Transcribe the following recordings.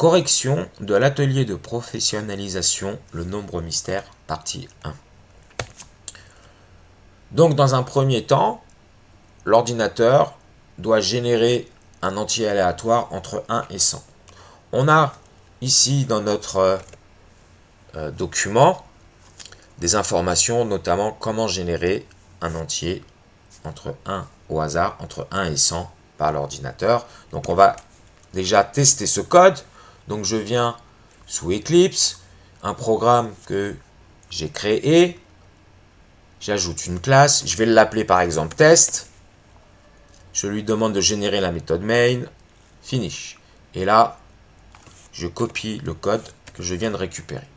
Correction de l'atelier de professionnalisation, le nombre mystère, partie 1. Donc dans un premier temps, l'ordinateur doit générer un entier aléatoire entre 1 et 100. On a ici dans notre document des informations, notamment comment générer un entier entre 1 au hasard, entre 1 et 100 par l'ordinateur. Donc on va déjà tester ce code. Donc je viens sous Eclipse, un programme que j'ai créé, j'ajoute une classe, je vais l'appeler par exemple test, je lui demande de générer la méthode main, finish. Et là, je copie le code que je viens de récupérer.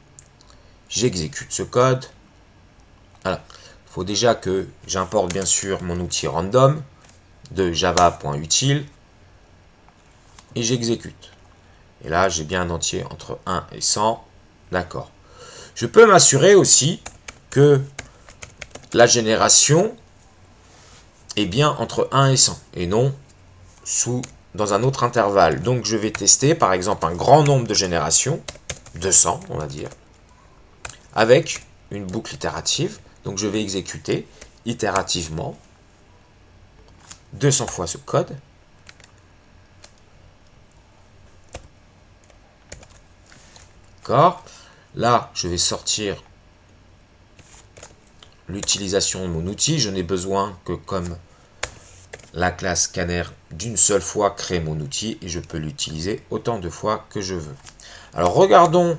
J'exécute ce code. Voilà. Il faut déjà que j'importe bien sûr mon outil random de java.util et j'exécute. Et là, j'ai bien un entier entre 1 et 100. D'accord. Je peux m'assurer aussi que la génération est bien entre 1 et 100 et non dans un autre intervalle. Donc, je vais tester par exemple un grand nombre de générations, 200 on va dire, avec une boucle itérative. Donc, je vais exécuter itérativement 200 fois ce code. D'accord. Là, je vais sortir l'utilisation de mon outil. Je n'ai besoin que comme la classe scanner d'une seule fois crée mon outil et je peux l'utiliser autant de fois que je veux. Alors regardons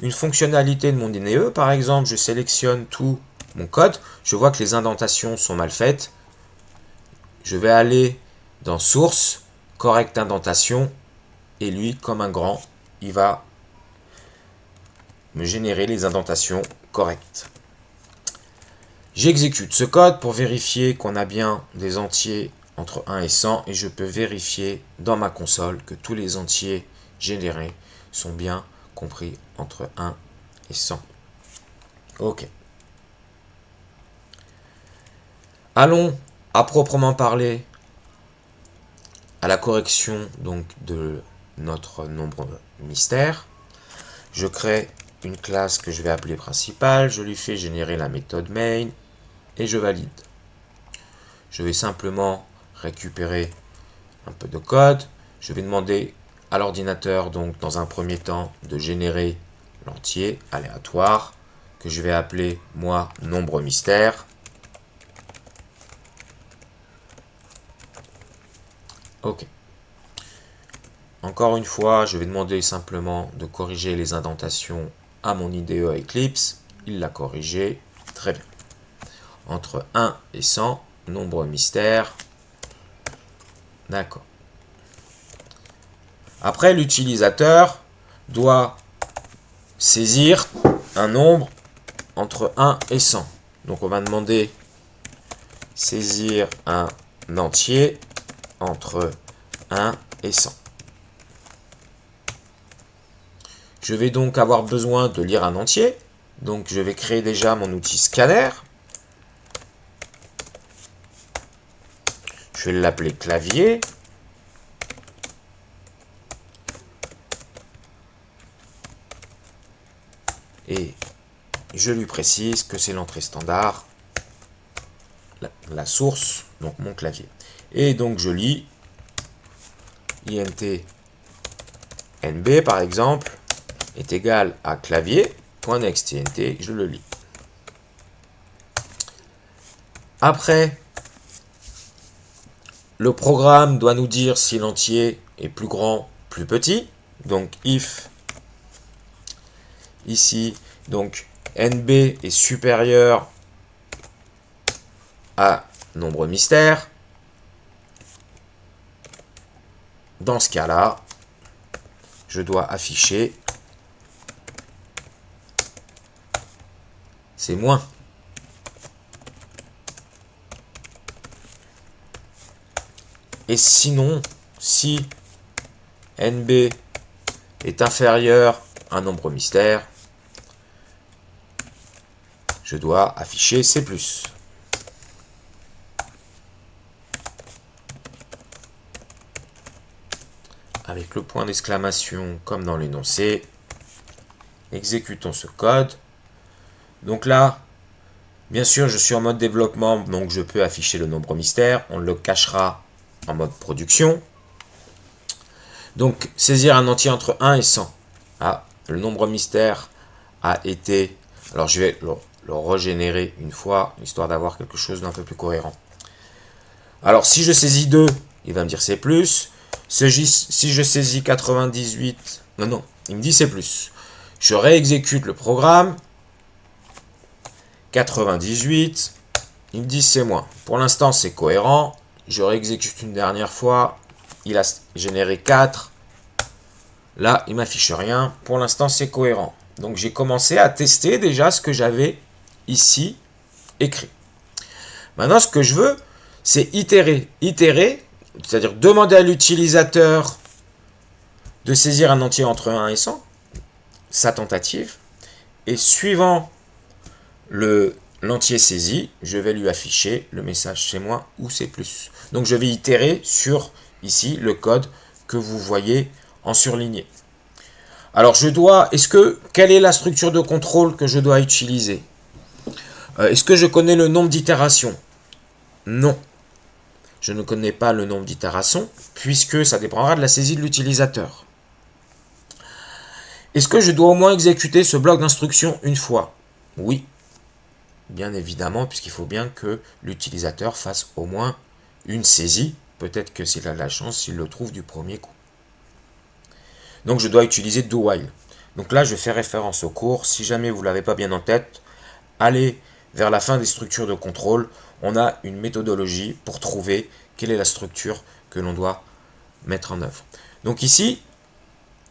une fonctionnalité de mon INE. Par exemple, je sélectionne tout mon code. Je vois que les indentations sont mal faites. Je vais aller dans source, correct indentation et lui, comme un grand, il va me générer les indentations correctes. J'exécute ce code pour vérifier qu'on a bien des entiers entre 1 et 100 et je peux vérifier dans ma console que tous les entiers générés sont bien compris entre 1 et 100. Ok. Allons à proprement parler à la correction donc de notre nombre mystère. Je crée une classe que je vais appeler principale, je lui fais générer la méthode main et je valide. Je vais simplement récupérer un peu de code. Je vais demander à l'ordinateur, donc dans un premier temps, de générer l'entier aléatoire que je vais appeler moi nombre mystère. Ok. Encore une fois, je vais demander simplement de corriger les indentations à mon IDE Eclipse. Il l'a corrigé. Très bien. Entre 1 et 100, nombre mystère. D'accord. Après, l'utilisateur doit saisir un nombre entre 1 et 100. Donc on va demander saisir un entier entre 1 et 100. Je vais donc avoir besoin de lire un entier. Donc je vais créer déjà mon outil scanner. Je vais l'appeler clavier. Et je lui précise que c'est l'entrée standard, la source, donc mon clavier. Et donc je lis int nb par exemple est égal à clavier.next int, je le lis. Après, le programme doit nous dire si l'entier est plus grand, plus petit. Donc if ici, donc nb est supérieur à nombre mystère. Dans ce cas-là, je dois afficher c'est moins. Et sinon, si nb est inférieur à un nombre mystère, je dois afficher C+. avec le point d'exclamation comme dans l'énoncé. Exécutons ce code. Donc là, bien sûr, je suis en mode développement, donc je peux afficher le nombre mystère. On le cachera en mode production. Donc, saisir un entier entre 1 et 100. Ah, le nombre mystère a été... Alors, je vais le régénérer une fois, histoire d'avoir quelque chose d'un peu plus cohérent. Alors, si je saisis 2, il va me dire c'est plus. Si je saisis 98... Non, il me dit c'est plus. Je réexécute le programme. 98, il me dit c'est moins. Pour l'instant, c'est cohérent. Je réexécute une dernière fois. Il a généré 4. Là, il ne m'affiche rien. Pour l'instant, c'est cohérent. Donc, j'ai commencé à tester déjà ce que j'avais ici écrit. Maintenant, ce que je veux, c'est itérer. Itérer, c'est-à-dire demander à l'utilisateur de saisir un entier entre 1 et 100, sa tentative, et suivant l'entier saisi, je vais lui afficher le message c'est moins ou c'est plus. Donc je vais itérer sur ici le code que vous voyez en surligné. Alors quelle est la structure de contrôle que je dois utiliser? Est-ce que je connais le nombre d'itérations? Non. Je ne connais pas le nombre d'itérations puisque ça dépendra de la saisie de l'utilisateur. Est-ce que je dois au moins exécuter ce bloc d'instruction une fois? Oui. Bien évidemment, puisqu'il faut bien que l'utilisateur fasse au moins une saisie. Peut-être que s'il a de la chance, il le trouve du premier coup. Donc je dois utiliser do while. Donc là, je fais référence au cours. Si jamais vous ne l'avez pas bien en tête, allez vers la fin des structures de contrôle. On a une méthodologie pour trouver quelle est la structure que l'on doit mettre en œuvre. Donc ici,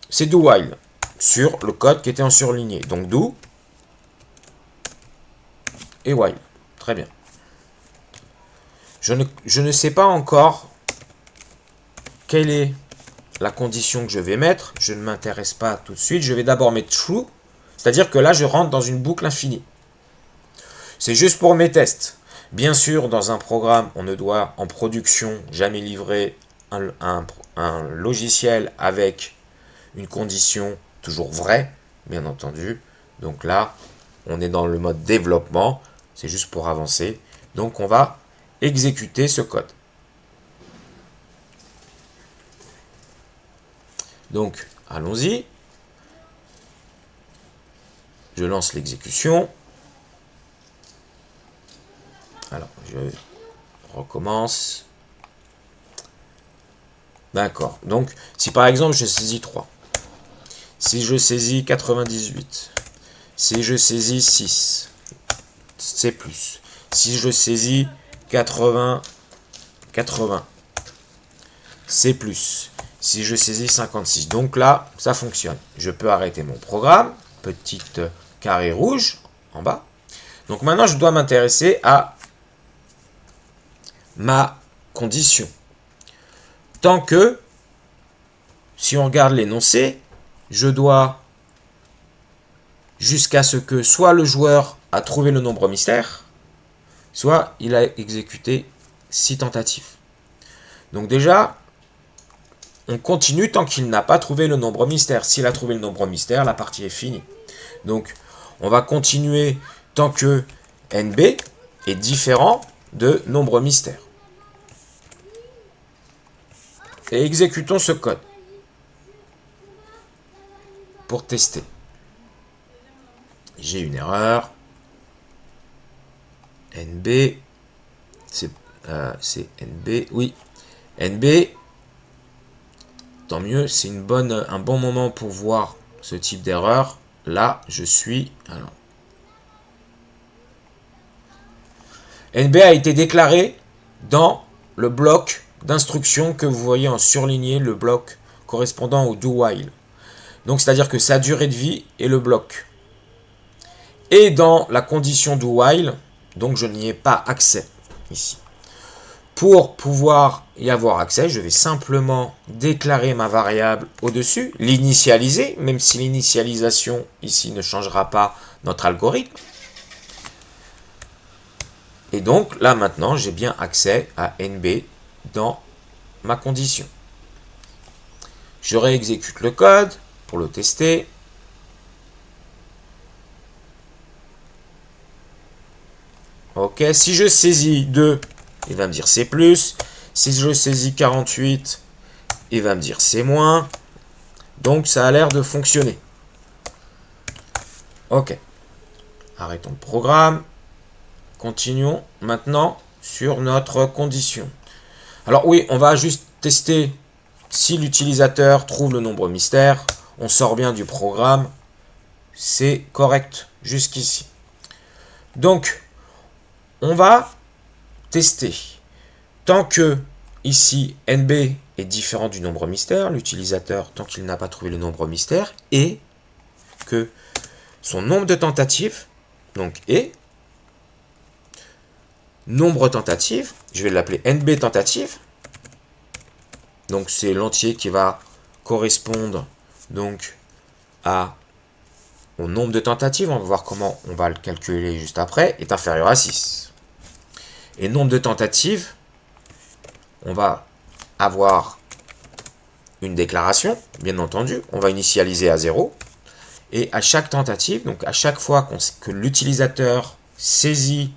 c'est do while sur le code qui était en surligné. Donc do et while. Très bien. Je ne sais pas encore quelle est la condition que je vais mettre. Je ne m'intéresse pas tout de suite. Je vais d'abord mettre true. C'est-à-dire que là, je rentre dans une boucle infinie. C'est juste pour mes tests. Bien sûr, dans un programme, on ne doit en production jamais livrer un logiciel avec une condition toujours vraie, bien entendu. Donc là, on est dans le mode développement. C'est juste pour avancer. Donc on va exécuter ce code. Donc allons-y. Je lance l'exécution. Alors je recommence. D'accord. Donc si par exemple je saisis 3, si je saisis 98, si je saisis 6, c'est plus. Si je saisis 80, c'est plus. Si je saisis 56, donc là, ça fonctionne. Je peux arrêter mon programme, petite carré rouge en bas. Donc maintenant, je dois m'intéresser à ma condition. Tant que, si on regarde l'énoncé, je dois, jusqu'à ce que soit le joueur a trouvé le nombre mystère, soit il a exécuté 6 tentatives. Donc déjà, on continue tant qu'il n'a pas trouvé le nombre mystère. S'il a trouvé le nombre mystère, la partie est finie. Donc, on va continuer tant que NB est différent de nombre mystère. Et exécutons ce code pour tester. J'ai une erreur. NB, c'est NB, oui. NB, tant mieux, c'est un bon moment pour voir ce type d'erreur. Là, je suis... Alors, NB a été déclaré dans le bloc d'instruction que vous voyez en surligné, le bloc correspondant au do while. Donc, c'est-à-dire que sa durée de vie est le bloc. Et dans la condition do while, donc je n'y ai pas accès ici. Pour pouvoir y avoir accès, je vais simplement déclarer ma variable au-dessus, l'initialiser, même si l'initialisation ici ne changera pas notre algorithme. Et donc là maintenant, j'ai bien accès à NB dans ma condition. Je réexécute le code pour le tester. Ok, si je saisis 2, il va me dire c'est plus. Si je saisis 48, il va me dire c'est moins. Donc ça a l'air de fonctionner. Ok. Arrêtons le programme. Continuons maintenant sur notre condition. Alors oui, on va juste tester si l'utilisateur trouve le nombre mystère. On sort bien du programme. C'est correct jusqu'ici. Donc, on va tester. Tant que ici NB est différent du nombre mystère, l'utilisateur, tant qu'il n'a pas trouvé le nombre mystère, et que son nombre de tentatives, donc est nombre tentatives, je vais l'appeler NB tentative. Donc c'est l'entier qui va correspondre donc au nombre de tentatives, on va voir comment on va le calculer juste après, est inférieur à 6. Et nombre de tentatives, on va avoir une déclaration, bien entendu, on va initialiser à 0. Et à chaque tentative, donc à chaque fois que l'utilisateur saisit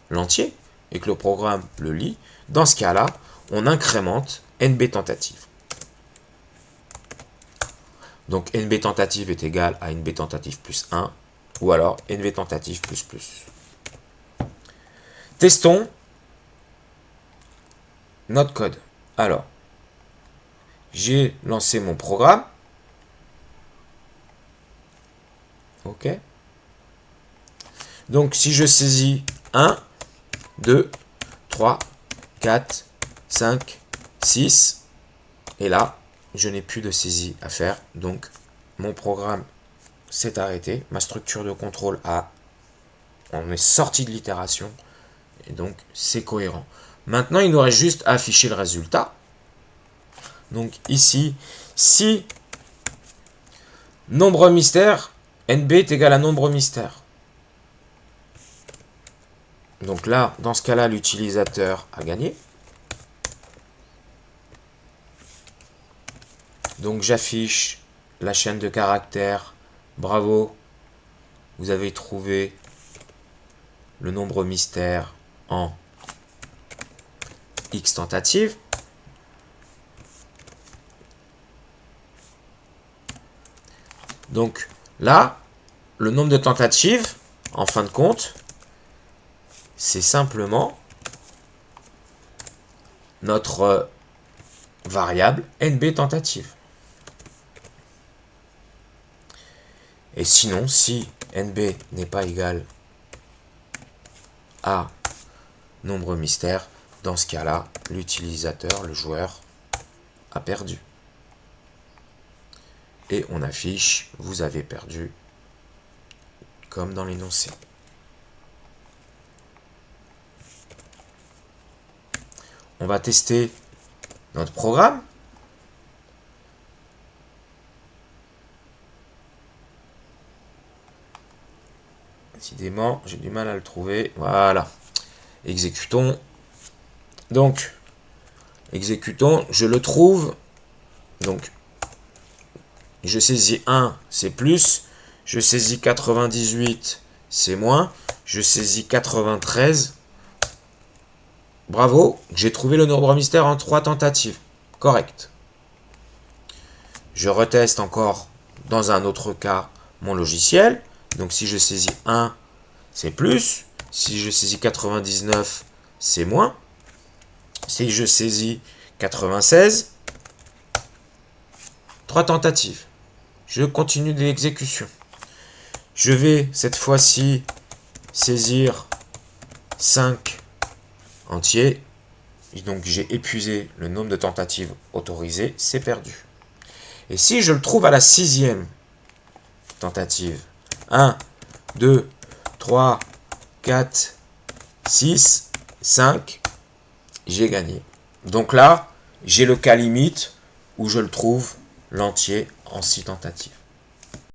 l'entier et que le programme le lit, dans ce cas-là, on incrémente NB tentative. Donc NB tentative est égal à NB tentative plus 1, ou alors NB tentative plus plus. Testons notre code. Alors, j'ai lancé mon programme. Ok. Donc si je saisis 1, 2, 3, 4, 5, 6, et là, je n'ai plus de saisie à faire, donc mon programme s'est arrêté, ma structure de contrôle on est sorti de l'itération, et donc c'est cohérent. Maintenant, il nous reste juste à afficher le résultat. Donc ici, si nombre mystère, NB est égal à nombre mystère. Donc là, dans ce cas-là, l'utilisateur a gagné. Donc j'affiche la chaîne de caractères. Bravo, vous avez trouvé le nombre mystère en X tentatives. Donc là, le nombre de tentatives, en fin de compte, c'est simplement notre variable NB tentative. Et sinon, si NB n'est pas égal à nombre mystère, dans ce cas-là, l'utilisateur, le joueur, a perdu. Et on affiche, vous avez perdu, comme dans l'énoncé. On va tester notre programme. Décidément, j'ai du mal à le trouver. Voilà. Exécutons. Donc, exécutons. Je le trouve. Donc, je saisis 1, c'est plus. Je saisis 98, c'est moins. Je saisis 93. Bravo, j'ai trouvé le nombre mystère en 3 tentatives. Correct. Je reteste encore dans un autre cas mon logiciel. Donc si je saisis 1, c'est plus. Si je saisis 99, c'est moins. Si je saisis 96, 3 tentatives. Je continue de l'exécution. Je vais cette fois-ci saisir 5 entiers. Et donc j'ai épuisé le nombre de tentatives autorisées, c'est perdu. Et si je le trouve à la 6e tentative, 1, 2, 3, 4, 6, 5, j'ai gagné. Donc là, j'ai le cas limite où je le trouve l'entier en 6 tentatives.